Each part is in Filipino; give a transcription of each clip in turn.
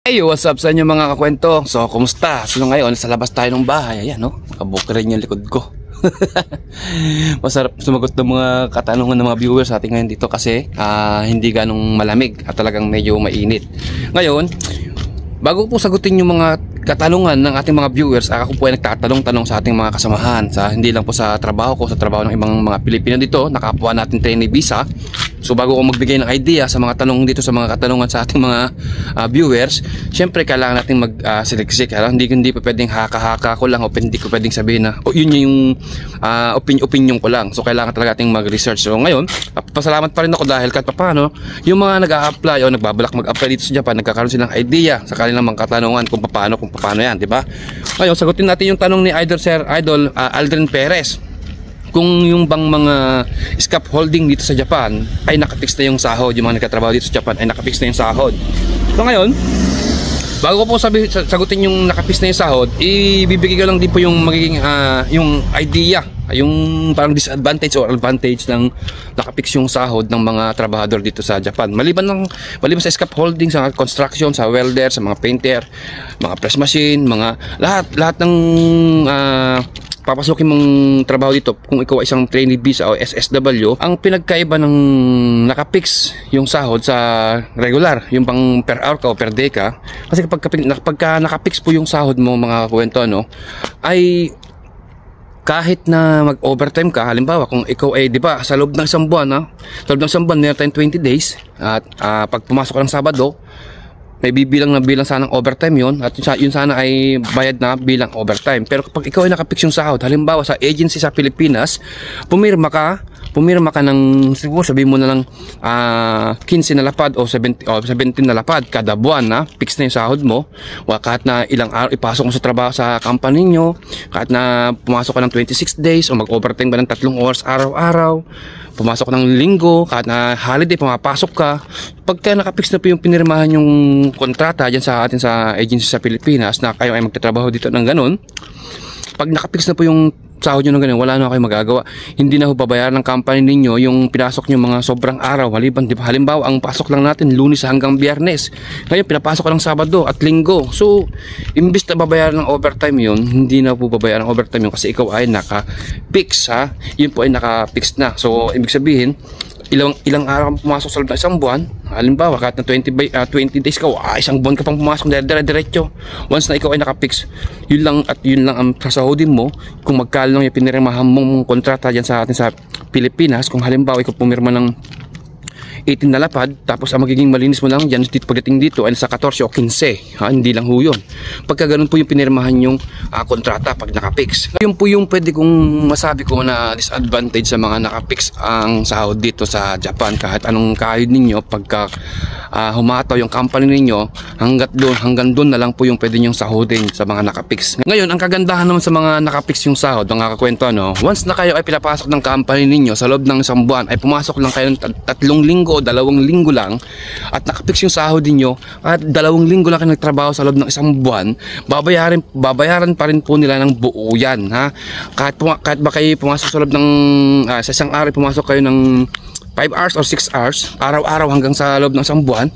Hey, what's up sa inyo mga kakwento? So, kumusta? So, ngayon, sa labas tayo ng bahay. Ayan, no? Nakabuka rin yung likod ko. Masarap sumagot ng mga katanungan ng mga viewers natin ngayon dito kasi hindi ganong malamig at talagang medyo mainit. Ngayon, bago po sagutin yung mga katanungan ng ating mga viewers, ako po ay nagtatanong-tanong sa ating mga kasamahan, hindi lang po sa trabaho ko, sa trabaho ng ibang mga Pilipino dito, nakapuan natin trainee visa. So bago ko magbigay ng idea sa mga tanong dito, sa mga katanungan sa ating mga viewers, syempre kailangan natin mag-siliksik. Hindi pa pwedeng haka-haka ko lang o hindi ko pwedeng sabihin na yun yung opinion ko lang. So kailangan talaga nating mag-research. So ngayon, pasalamat pa rin ako dahil kahit paano yung mga nag-a-apply o nagbabalak mag-apply dito sa Japan, nagkakaroon silang idea sa kanilang mga katanungan kung paano yan, di ba? Ngayon, sagutin natin yung tanong ni Sir Idol Aldrin Perez. Kung yung bang mga scaffolding dito sa Japan ay nakapix na yung sahod, yung mga nagtatrabaho dito sa Japan ay nakapix na yung sahod. So ngayon, bago ko po sagutin yung nakapix na yung sahod, ibibigay ko lang din po yung magiging yung idea, yung parang disadvantage or advantage ng nakapix yung sahod ng mga trabahador dito sa Japan. Maliban sa scaffolding, sa construction, sa welder, sa mga painter, mga press machine, mga lahat ng papasukin mong trabaho dito, kung ikaw ay isang trainee visa o SSW, ang pinagkaiba ng nakapix yung sahod sa regular, yung pang per hour ka o per day ka, kasi kapag nakapix po yung sahod mo mga kwento, ay kahit na mag-overtime ka, halimbawa kung ikaw ay, di ba, sa loob ng isang buwan, meron tayong 20 days, at pag pumasok ka ng Sabado, may bibilang na bilang sanang overtime yon, at yun sana ay bayad na bilang overtime. Pero kapag ikaw ay nakapix yung sahod, halimbawa sa agency sa Pilipinas, pumirma ka ng, siguro sabihin mo na lang 15 na lapad o 17 na lapad kada buwan, fix na yung sahod mo. Kahit na ilang araw ipasok mo sa trabaho sa company nyo, kahit na pumasok ka ng 26 days o mag-overtime ka ng 3 oras araw-araw, pumasok ng linggo, kahit na holiday pumapasok ka, pagka nakapix na po yung pinirmahan yung kontrata dyan sa atin sa agency sa Pilipinas na kayo ay magtatrabaho dito ng ganun, pag nakapix na po yung sahod nyo ng ganun, wala na kayo magagawa. Hindi na ho babayaran ng company ninyo yung pinasok nyo mga sobrang araw. Halimbawa, ang pasok lang natin Lunes hanggang Biyernes, ngayon pinapasok ka ng Sabado at Linggo. So imbis na babayaran ng overtime yun, hindi na po babayaran ng overtime yun kasi ikaw ay naka-fix, yun po ay naka-fix na. So ibig sabihin, ilang araw kang pumasok sa loob ng isang buwan, halimbawa kahit na 20 days ka, isang buwan ka pang pumasok diretso. Once na ikaw ay nakapix, yun lang ang sasahodin mo kung magkano lang yung pinirmahan mong kontrata dyan sa atin sa Pilipinas. Kung halimbawa ikaw pumirma ng 18 na lapad, tapos ang magiging malinis mo lang dyan pagdating dito ay sa 14 o 15, hindi lang ho yun. Pagka ganun po yung pinirmahan yung kontrata pag nakapix. Ngayon po yung pwede kong masabi ko na disadvantage sa mga nakapix ang sahod dito sa Japan. Kahit anong kahid ninyo, pagka humataw yung company ninyo, hanggang doon na lang po yung pwede nyong sahodin sa mga nakapix. Ngayon, ang kagandahan naman sa mga nakapix yung sahod, mga kakwento, once na kayo ay pinapasok ng company ninyo sa loob ng isang buwan, ay pumasok lang kayo ng 3 linggo o 2 linggo lang at nakapix yung sahod niyo at 2 linggo lang kayo nagtrabaho sa loob ng isang buwan, babayaran pa rin po nila ng buo yan, kahit ba kayo pumasok sa loob ng sa isang araw, pumasok kayo ng 5 hours or 6 hours araw-araw hanggang sa loob ng isang buwan,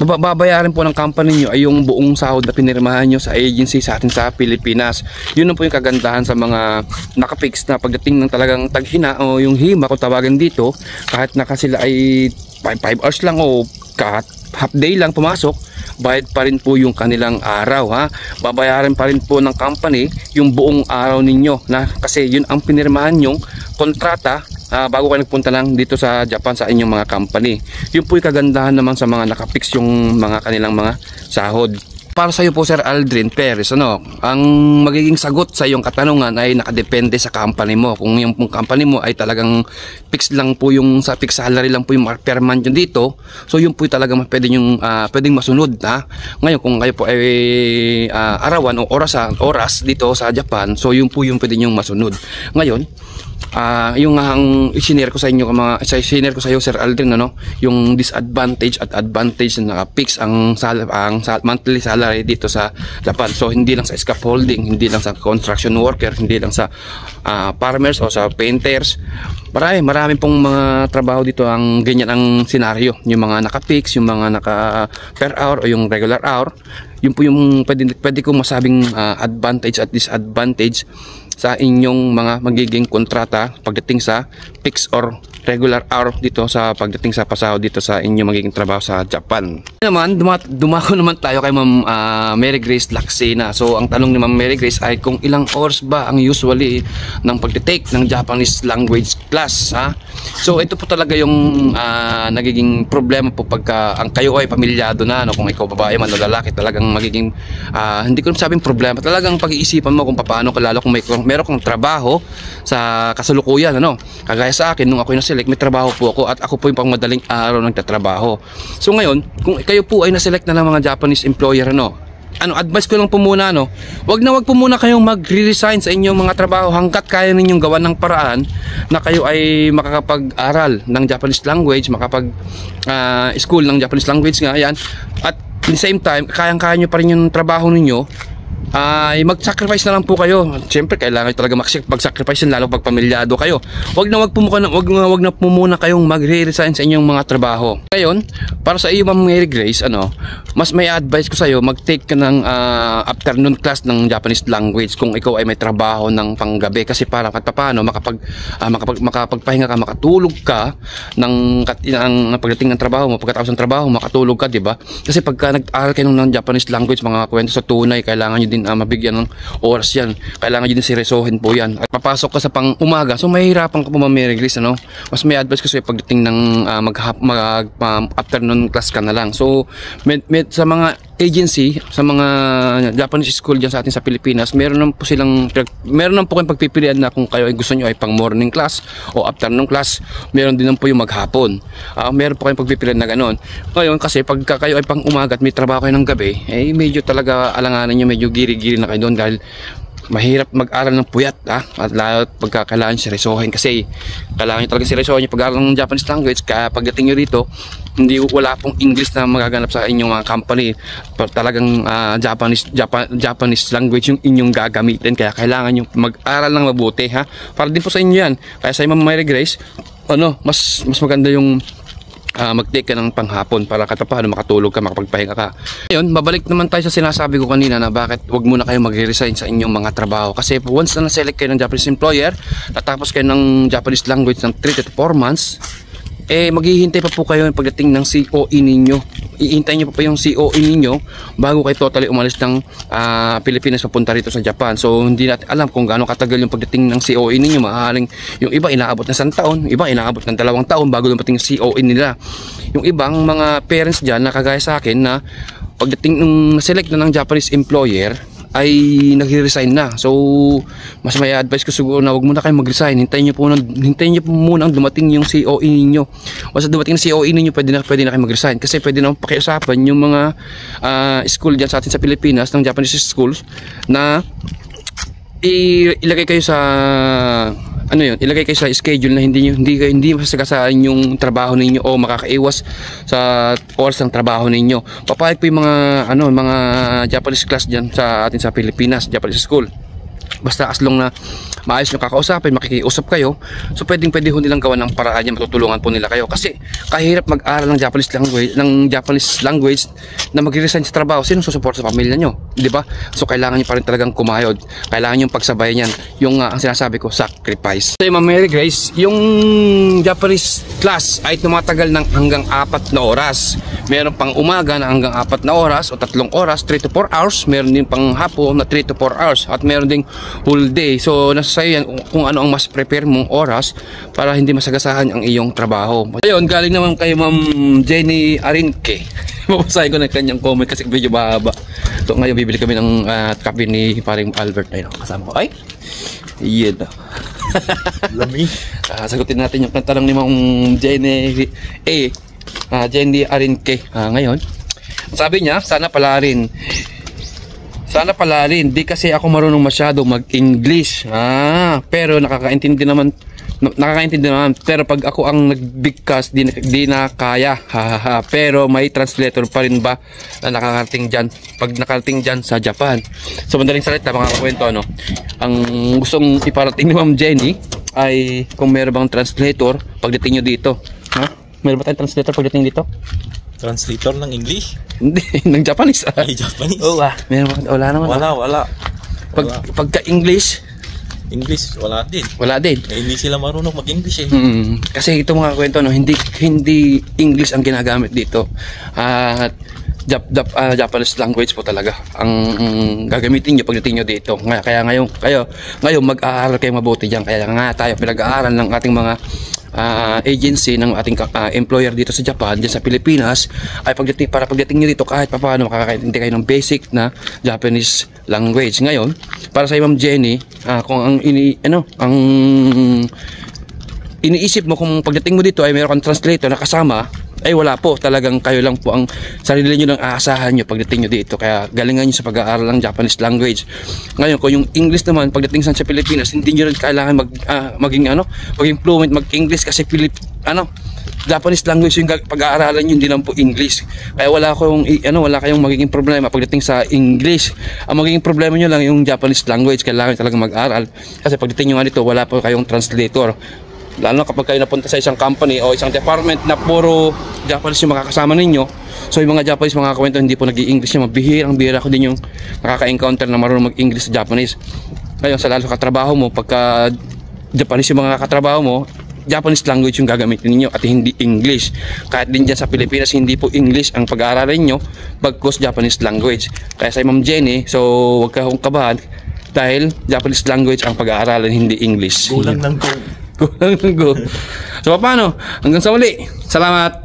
babayaran po ng company nyo ay yung buong sahod na pinirmahan nyo sa agency sa atin sa Pilipinas. Yun na po yung kagandahan sa mga nakapix na pagdating ng talagang taghina o yung hima kung tawagan dito, kahit na sila ay 5 hours lang o kahit half day lang pumasok, bayad pa rin po yung kanilang araw, babayaran pa rin po ng company yung buong araw ninyo kasi yun ang pinirmahan nyong kontrata bago kayo nagpunta lang dito sa Japan sa inyong mga company. Yun po yung kagandahan naman sa mga nakapix yung mga kanilang mga sahod. Para sa iyo po Sir Aldrin Perez, ang magiging sagot sa iyong katanungan ay nakadepende sa company mo. Kung yung company mo ay talagang fix lang po yung sa fixed salary lang po yung per month yun dito, so yun po yung talagang pwedeng masunod. Ngayon kung kayo po ay arawan o oras dito sa Japan, so yun po yung pwede nyong masunod. Ngayon, yung ang isinare ko sa inyo isinare ko sa iyo Sir Aldrin, ano, yung disadvantage at advantage na naka-fix ang monthly salary dito sa Japan. So hindi lang sa scaffolding, hindi lang sa construction worker, hindi lang sa farmers o sa painters. Marami pong mga trabaho dito ang ganyan ang senaryo. Yung mga naka-fix, yung mga naka per hour o yung regular hour. Yun po yung pwede kong masabing advantage at disadvantage sa inyong mga magiging kontrata pagdating sa fixed or regular hour dito sa pagdating sa pasahod dito sa inyong magiging trabaho sa Japan. Naman, dumako naman tayo kay Ma'am Mary Grace Laksina. So ang tanong ni Ma'am Mary Grace ay kung ilang hours ba ang usually ng pagtitake ng Japanese language class, ha? So ito po talaga yung nagiging problema po pagka ang kayo ay pamilyado na, no? Kung ikaw babae man o lalaki, talagang magiging hindi ko sabing problema, talagang pag-iisipan mo kung paano, lalo kung meron kang trabaho sa kasalukuyan, ano? Kagaya sa akin, nung ako na-select, may trabaho po ako at ako po yung pang madaling araw nagtatrabaho. So ngayon, kung kayo po ay na-select na ng mga Japanese employer, ano, advice ko lang po muna, no, wag po muna kayong mag-resign sa inyong mga trabaho hanggat kaya ninyong gawan ng paraan na kayo ay makakapag-aral ng Japanese language, school ng Japanese language nga, yan. At at the same time, kayang-kaya nyo pa rin yung trabaho ninyo, ay mag-sacrifice na lang po kayo. Siyempre kailangan talaga mag-sacrifice yan, lalo pag pamilyado kayo. Wag na po muna kayong magre-resign sa inyong mga trabaho. Ngayon, para sa iyo Ma'am Mary Grace, ano, mas may advice ko sa iyo, mag-take ka ng afternoon class ng Japanese language kung ikaw ay may trabaho ng panggabi, kasi para kahit paano makapagpahinga ka, makatulog ka ng pagdating ng trabaho mo, pagkatapos ng trabaho makatulog ka, di ba? Kasi pagka nag-aaral kayo ng Japanese language, mga kwento sa tunay, kailangan nyo din mabigyan ng oras yan. Kailangan nyo din seryosohin po yan. At papasok ka sa pang-umaga, so mahihirapan ka po Ma'am Mary Grace, ano? Mas may advice ko sa'yo pagdating ng afternoon class ka na lang. So sa mga agency, sa mga Japanese school dyan sa atin sa Pilipinas, meron na po kayong pagpipilian na kung kayo ay gusto nyo ay pang morning class o afternoon class. Meron din po yung maghapon. Meron po kayong pagpipilian na gano'n. Ngayon kasi pagka kayo ay pang umaga at may trabaho kayo ng gabi, eh medyo talaga alanganan nyo, medyo giri-giri na kayo doon dahil mahirap mag-aral ng puyat, at lalo pagka kailangan seryosohin, kasi kailangan nyo talaga seryosohin yung pag-aral ng Japanese language. Kaya pagdating nyo dito, wala pong English na magaganap sa inyong mga company, talagang Japanese language yung inyong gagamitin. Kaya kailangan nyo mag-aral ng mabuti, ha, para din po sa inyo yan. Kaya sa Ma'am Mary Grace, mas maganda yung mag-take ka ng panghapon para katapano makatulog ka, makapagpahinga ka. Ngayon, babalik naman tayo sa sinasabi ko kanina na bakit wag muna kayo mag-resign sa inyong mga trabaho. Kasi once na na-select kayo ng Japanese employer, natapos kayo ng Japanese language ng 3 to 4 months, maghihintay pa po kayo pagdating ng COE ninyo. Iintayin nyo pa yung COE ninyo bago kayo totally umalis ng Pilipinas papunta rito sa Japan. So hindi natin alam kung gaano katagal yung pagdating ng COE ninyo. Maaaring yung iba inaabot na 1 taon, iba inaabot ng 2 taon bago dumating yung COE nila. Yung ibang mga parents dyan na kagaya sa akin na pagdating ng select na ng Japanese employer ay nag-resign na. So mas may advice ko siguro na wag muna kayo mag-resign. Hintayin niyo po muna ang dumating yung COE ninyo. Once dumating ang COE ninyo, pwede na kayo mag-resign, kasi pwede na pakiusapan yung mga school diyan sa atin sa Pilipinas, ng Japanese schools, na ilagay kayo sa ilagay kayo sa schedule na hindi masasagasaan yung trabaho ninyo o makakaiwas sa oras ng trabaho ninyo. Papayag po yung mga Japanese class diyan sa atin sa Pilipinas, Japanese school. Basta as long na maayos nyo kakausapin, makikiusap kayo, so pwede ho nilang gawa ng paraan yan, matutulungan po nila kayo. Kasi kahirap mag-aral ng Japanese language na mag-resign sa trabaho. Sino susuporta sa pamilya nyo, di ba? So kailangan nyo pa rin talagang kumayod, kailangan nyo pagsabayan yan, yung ang sinasabi ko, sacrifice. So Ma'am Mary Grace, yung Japanese class ay tumatagal ng hanggang 4 na oras. Meron pang umaga na hanggang 4 na oras o 3 oras, 3 to 4 hours. Meron din pang hapon na 3 to 4 hours, at meron ding whole day. So nasa sa'yo yan kung ano ang mas prepare mong oras para hindi masagasahan ang iyong trabaho. Ayun, galing naman kay Ma'am Jenny Arinque. Mabasahin ko na kanyang comment kasi medyo mahaba. So ngayon bibili kami ng kape ni paring Albert. Ayun, kasama ko. Ay, iyan na. Lami. Sagutin natin yung tanong ni Ma'am Jenny Jenny Arinque. Ngayon, sabi niya, sana pala rin, di kasi ako marunong masyado mag-English. Pero nakakaintindi naman nakakaintindi naman. Pero pag ako ang nagbigkas, di na kaya. Pero may translator pa rin ba na nakakarating dyan? Pag nakarating dyan sa Japan. So madaling salita mga kwento, no? Ang gustong iparating ni Ma'am Jenny ay kung meron bang translator pagdating nyo dito. Ha? Meron ba tayong translator pagdating dito? Translator ng English? Hindi, ng Japanese. Ay, Japanese? Oo, meron ba? Wala naman. Wala. Pagka English, wala din. wala din. Eh, hindi sila marunong mag-English eh. Kasi ito mga kwento, no, hindi English ang ginagamit dito. At Japanese language po talaga ang gagamitin nyo pagdating nyo dito. Kaya ngayon mag-aaral kayo mabuti dyan. Kaya nga tayo pinag-aaral ng ating mga agency ng ating employer dito sa Japan, dyan sa Pilipinas, ay pagdating nyo dito kahit paano makakaintindi kayo ng basic na Japanese language. Ngayon, para sa Ma'am Jenny, kung ang iniisip mo kung pagdating mo dito ay mayroon kang translator na kasama, ay wala po, talagang kayo lang po ang sarili nyo ng aasahan nyo pagdating nyo dito. Kaya galingan nyo sa pag-aaral ng Japanese language. Ngayon, kung yung English naman pagdating sa Pilipinas, hindi nyo rin kailangan maging fluent mag-English kasi Japanese language yung pag-aaralan nyo, hindi lang po English. Kaya wala kayong magiging problema pagdating sa English. Ang magiging problema nyo lang yung Japanese language. Kailangan talagang mag-aral kasi pagdating nyo nga dito, wala po kayong translator. Lalo kapag kayo napunta sa isang company o isang department na puro Japanese yung makakasama ninyo. So yung mga Japanese mga kwento hindi po nag-i-English yung bihira ko din yung nakaka-encounter na marunong mag-English sa Japanese. Ngayon sa lalo katrabaho mo, pagka Japanese yung mga katrabaho mo, Japanese language yung gagamitin ninyo at hindi English. Kahit din dyan sa Pilipinas hindi po English ang pag-aaralan nyo, bagkus Japanese language. Kaya sa Ma'am Jenny, so huwag kang kabahan dahil Japanese language ang pag-aaralan, hindi English. Kulang ng go. So paano? Hanggang sa uli. Salamat.